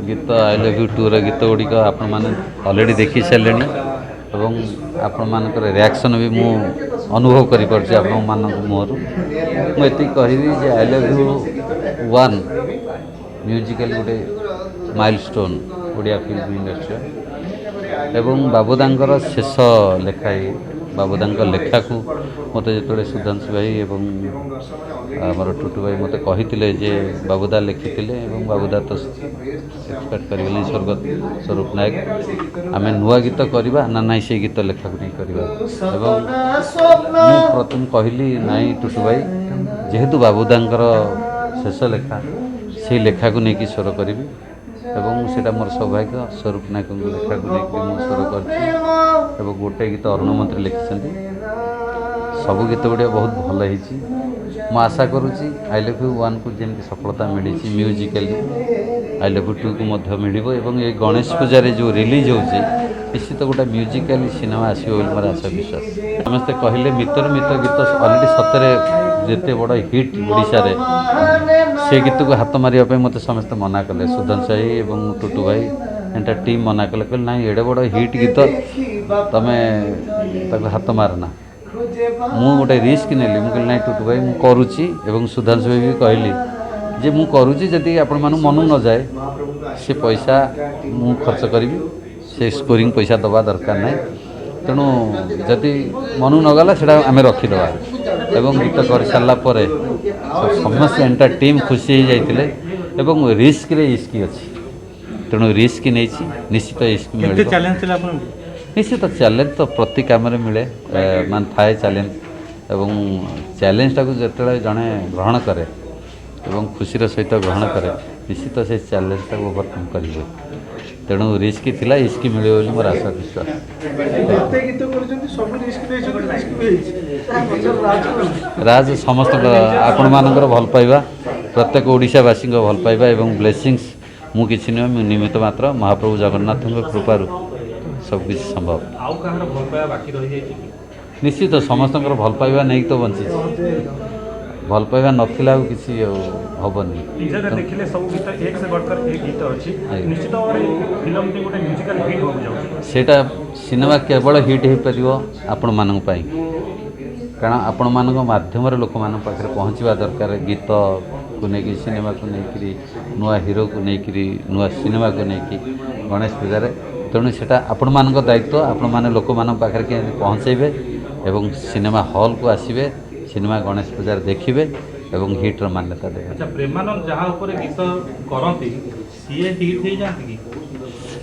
गीत आई love you to गीत गुड़िक आपण मैंने अलरेडी देखी सारे एवं आपण मान रिएक्शन भी मु अनुभव कर मुहर मुझे कहि जे I love you one musical गोटे माइलस्टोन ओडिया फिल्म इंडस्ट्री एवं बाबूदांकर शेष लेखाई बाबूदा लेखा को मत जो सुधांशु भाई एवं आमर टुटू भाई मत कही जे बाबूदा लिखी बाबूदा तो एक्सपेक्ट कर स्वर्गत स्वरूप नायक आम नुआ गीत करवा ना ना से गीत लेखा को नहीं करवा प्रथम कहली नाई टुटू भाई जेहेतु बाबूदा शेष लेखा से लेखा को लेकिन स्वर करी एवं सेटा मोर सौभाग्य स्वरूप नायक लेखा को लेकिन मु स्वर कर गोटे गीत अरुण मंत्री लिखिं सब गीत गुड़िया बहुत भल हो आशा करुँची आई लव यू वन को जमी सफलता मिली musically I love you two को मिल ये गणेश पूजा जो रिलीज हो निश्चित गोटे म्यूजिकली सिनेमा आसो मोर आशा विश्वास समस्ते कहले मित्र मित्र गीत अलरेडी सतरे जिते बड़ हिट ओडिशा रे से गीत को हाथ मारे मत समस्त मना कले सुधांशु भाई और टुटू भाई एंटा टीम मना कले कहले ना एडे बड़ हिट गीत तमें हाथ मारना मु गोटे रिस्क नेली मुझे ना टुटू भाई मुझे करुच्ची एवं सुधांशु भाई भी कहली जे मु करुच्ची जदि आपण मानु मन न जाए से पैसा मु खर्च करी से स्कोरिंग पैसा दबा दरकार ना तेणु जदि मन न गला से आम रखीदे एवं गीत कर सारापर समस्त एंटा टीम खुशी हो जाते एवं रिस्क रे इस्की अच्छी तेणु रिस्क नहीं निश्चित इस्क मिले निश्चित चैलेंज तो प्रति काम मिले मान थाए चैलेंज एवं चैलेंजटा को जिते जड़े ग्रहण करे एवं खुशी सहित ग्रहण करे निश्चित से चैलेंजटा को ओवरकम करेंगे तेणु रिस्क थिला इस्क मिले बोली मोर आशा विश्वास राज समस्त आपण मानकर भल पाइबा प्रत्येक ओडिशावासी भल पाइबा एवं ब्लेसिंग्स मु किछि नुह निमित्त मात्र महाप्रभु जगन्नाथ कृपारू सब किसी संभव निश्चित समस्त भल पाइबा नहीं तो बंची भल पाइबा नथिला किसी हबनी सेटा सिनेमा केवल हिट हो पार आपण मान कारण आपण मान माध्यम लोक मान पाखे पहुँचवा दरकार गीत को लेकिन सिनेमा को लेकिन नुआ हीरो को लेकिन नुआ सिनेमा को लेकिन गणेश पूजा तेणु से आपण मान दायित्व आपण मैंने लोक मान पाखे पहुँचे एवं सिनेमा हॉल को आसवे सिनेमा गणेश पूजा देखिए एवं हिट्र मान्यता दे। अच्छा प्रेमानंद जहाँ ऊपर गीत करती सी हिट हो जाती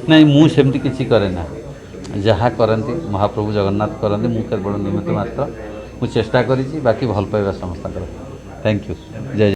नहीं मुझे किसी करे ना जहाँ करती महाप्रभु जगन्नाथ करती मुझे केवल निमित्त मात्र मुझे चेष्टा करी बाकी भल पाइबा समस्त। थैंक यू जय।